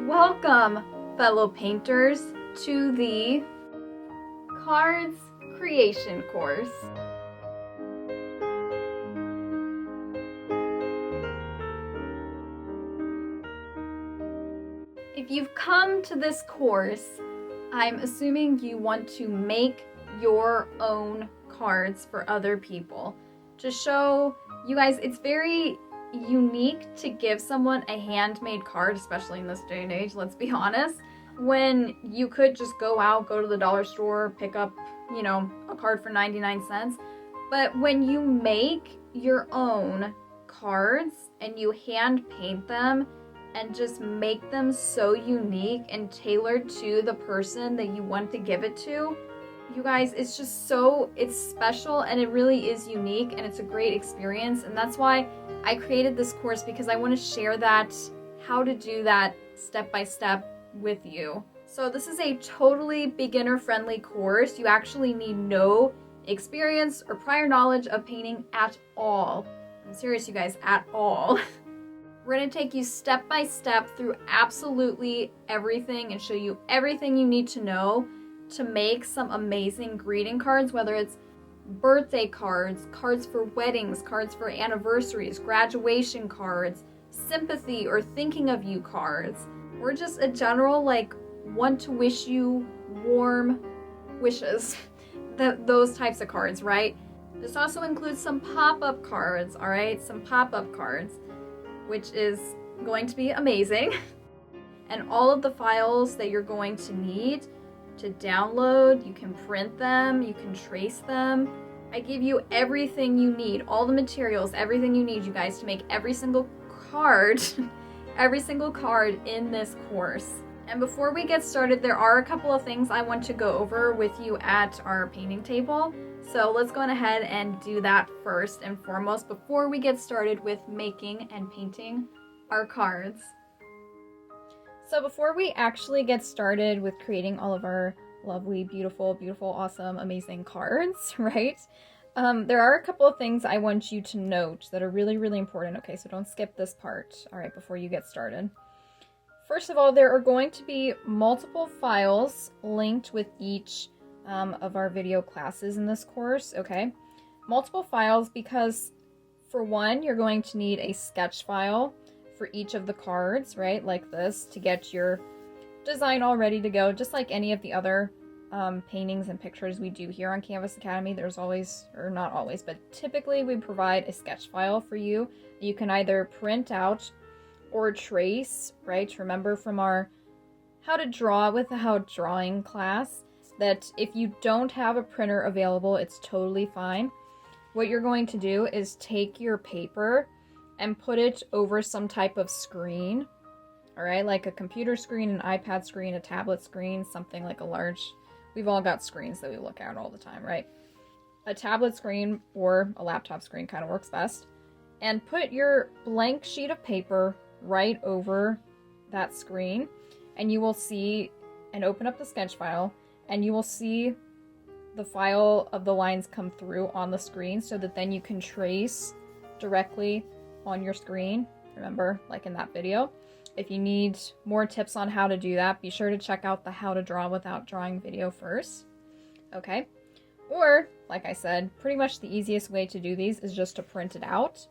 Welcome, fellow painters, to the Cards Creation course. If you've come to this course, I'm assuming you want to make your own cards for other people to show you guys it's very unique to give someone a handmade card, especially in this day and age, let's be honest, when you could just go to the dollar store, pick up, a card for 99 cents. But when you make your own cards and you hand paint them and just make them so unique and tailored to the person that you want to give it to, you guys, it's special and it really is unique and it's a great experience. And that's why I created this course, because I want to share how to do that step by step with you. So this is a totally beginner friendly course. You actually need no experience or prior knowledge of painting at all. I'm serious, you guys, at all. We're going to take you step by step through absolutely everything and show you everything you need to know to make some amazing greeting cards, whether it's birthday cards, cards for weddings, cards for anniversaries, graduation cards, sympathy or thinking of you cards, or just a general want to wish you warm wishes. Those types of cards, right? This also includes some pop-up cards, all right? Some pop-up cards, which is going to be amazing. And all of the files that you're going to need to download, you can print them, you can trace them. I give you everything you need, all the materials, everything you need, you guys, to make every single card, every single card in this course. And before we get started, there are a couple of things I want to go over with you at our painting table. So let's go ahead and do that first and foremost before we get started with making and painting our cards. So before we actually get started with creating all of our lovely, beautiful, awesome, amazing cards, right? There are a couple of things I want you to note that are really, really important. Okay, so don't skip this part, all right, before you get started. First of all, there are going to be multiple files linked with each of our video classes in this course, okay? Multiple files because, for one, you're going to need a sketch file for each of the cards, right, like this, to get your design all ready to go, just like any of the other paintings and pictures we do here on Canvas Academy. There's always, or not always, but typically we provide a sketch file for you that you can either print out or trace, right? Remember from our How to Draw with the How Drawing class that if you don't have a printer available, it's totally fine. What you're going to do is take your paper and put it over some type of screen, all right, like a computer screen, an iPad screen, a tablet screen, something like a large, we've all got screens that we look at all the time, right? A tablet screen or a laptop screen kind of works best. And put your blank sheet of paper right over that screen, and you will see, and open up the sketch file, and you will see the file of the lines come through on the screen so that then you can trace directly on your screen. Remember, like in that video. If you need more tips on how to do that, be sure to check out the How to Draw Without Drawing video first. Okay? Or, like I said, pretty much the easiest way to do these is just to print it out.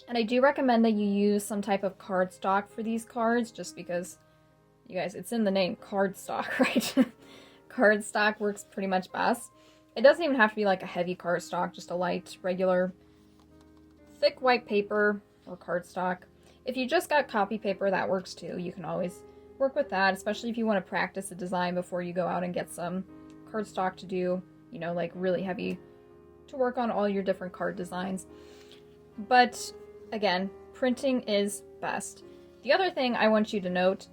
And I do recommend that you use some type of cardstock for these cards, just because, you guys, it's in the name, cardstock, right? Cardstock works pretty much best. It doesn't even have to be like a heavy cardstock, just a light, regular, thick white paper or cardstock. If you just got copy paper, that works too. You can always work with that, especially if you want to practice a design before you go out and get some cardstock to do, like really heavy to work on all your different card designs. But again, printing is best. The other thing I want you to note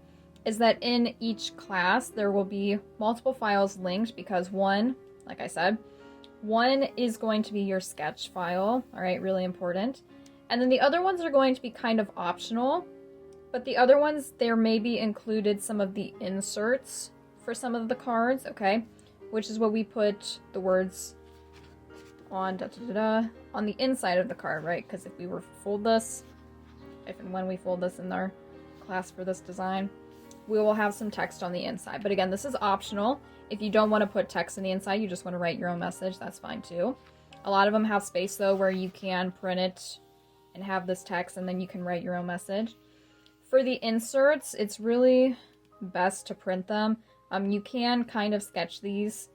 is that in each class there will be multiple files linked because one, like I said, one is going to be your sketch file, all right, really important. And then the other ones are going to be kind of optional, but the other ones, there may be included some of the inserts for some of the cards, okay, which is what we put the words on on the inside of the card, right? Because if we were to fold this, if and when we fold this in our class for this design, we will have some text on the inside. But again, this is optional. If you don't want to put text on the inside, you just want to write your own message, that's fine too. A lot of them have space though where you can print it and have this text and then you can write your own message. For the inserts, it's really best to print them. You can kind of sketch these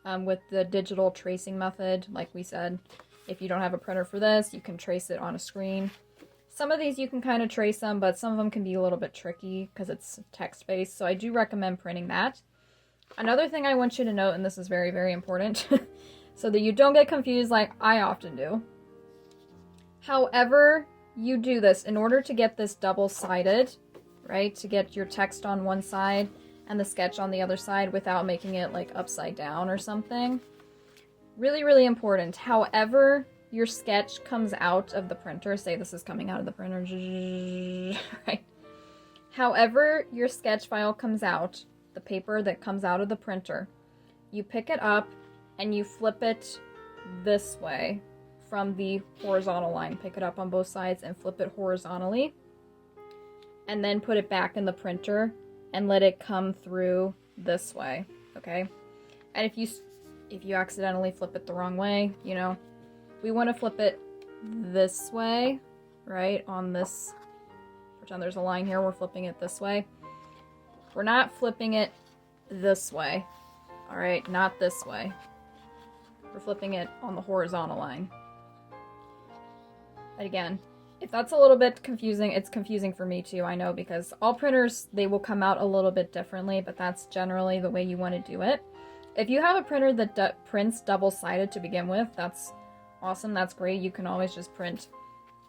with the digital tracing method, like we said. If you don't have a printer for this, you can trace it on a screen. Some of these you can kind of trace them, but some of them can be a little bit tricky because it's text-based, so I do recommend printing that. Another thing I want you to note, and this is very, very important, so that you don't get confused like I often do. However you do this, in order to get this double-sided, right, to get your text on one side and the sketch on the other side without making it like upside down or something, really, really important. However your sketch comes out of the printer, say this is coming out of the printer, right? However your sketch file comes out, the paper that comes out of the printer, you pick it up and you flip it this way from the horizontal line. Pick it up on both sides and flip it horizontally, and then put it back in the printer and let it come through this way, okay? And if you accidentally flip it the wrong way, you know, we want to flip it this way, right? On this, pretend there's a line here, we're flipping it this way. We're not flipping it this way, all right? Not this way. We're flipping it on the horizontal line. But again, if that's a little bit confusing, it's confusing for me too, I know, because all printers, they will come out a little bit differently, but that's generally the way you want to do it. If you have a printer that prints double-sided to begin with, that's awesome, that's great. You can always just print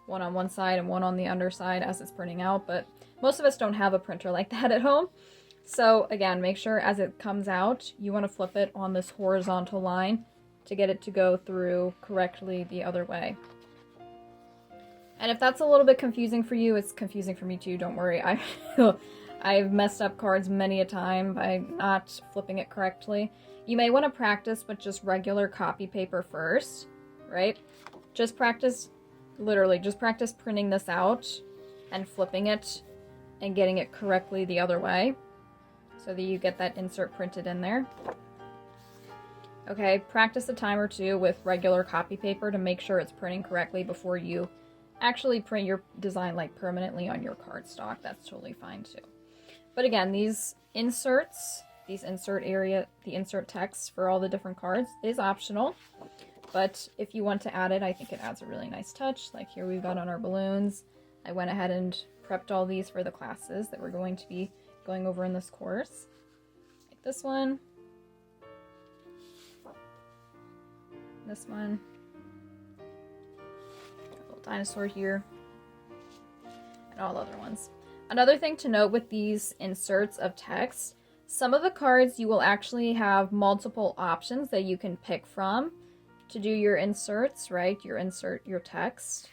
one on one side and one on the underside as it's printing out, but most of us don't have a printer like that at home. So again, make sure as it comes out, you want to flip it on this horizontal line to get it to go through correctly the other way. And if that's a little bit confusing for you, it's confusing for me too, don't worry. I've messed up cards many a time by not flipping it correctly. You may want to practice with just regular copy paper first, right? Just practice, literally, just practice printing this out and flipping it and getting it correctly the other way so that you get that insert printed in there. Okay, practice a time or two with regular copy paper to make sure it's printing correctly before you actually print your design like permanently on your cardstock. That's totally fine too. But again, these inserts, the insert text for all the different cards is optional. But if you want to add it, I think it adds a really nice touch. Like here we've got on our balloons. I went ahead and prepped all these for the classes that we're going to be going over in this course. Like this one. This one. A little dinosaur here. And all the other ones. Another thing to note with these inserts of text, some of the cards you will actually have multiple options that you can pick from to do your inserts, right? Your text.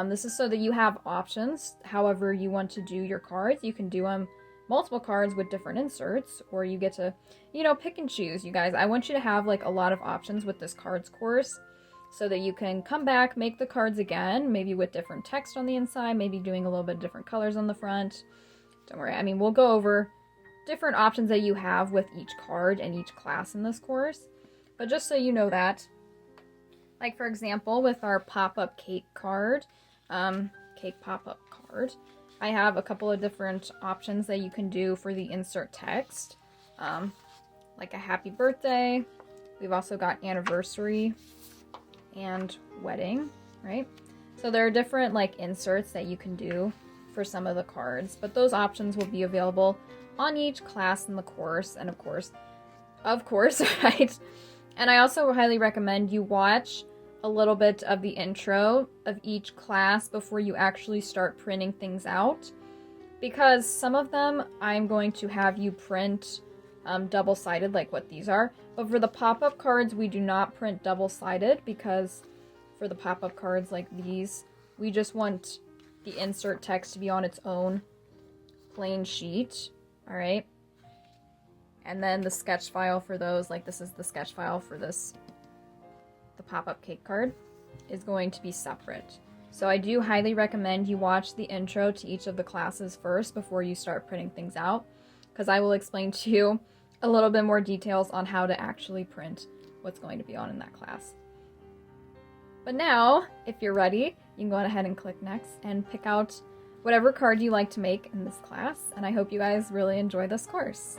This is so that you have options. However you want to do your cards, you can do them multiple cards with different inserts, or you get to, you know, pick and choose, you guys. I want you to have like a lot of options with this cards course so that you can come back, make the cards again, maybe with different text on the inside, maybe doing a little bit different colors on the front. Don't worry, I mean, we'll go over different options that you have with each card and each class in this course. But just so you know that, like for example, with our pop-up cake card, cake pop-up card, I have a couple of different options that you can do for the insert text, like a happy birthday. We've also got anniversary and wedding, right? So there are different like inserts that you can do for some of the cards, but those options will be available on each class in the course, and of course, right? And I also highly recommend you watch a little bit of the intro of each class before you actually start printing things out, because some of them I'm going to have you print double-sided like what these are, but for the pop-up cards we do not print double-sided, because for the pop-up cards like these we just want the insert text to be on its own plain sheet, all right? And then the sketch file for those, like this is the sketch file for this, the pop-up cake card, is going to be separate. So I do highly recommend you watch the intro to each of the classes first before you start printing things out, because I will explain to you a little bit more details on how to actually print what's going to be on in that class. But now, if you're ready, you can go ahead and click next and pick out whatever card you like to make in this class, and I hope you guys really enjoy this course.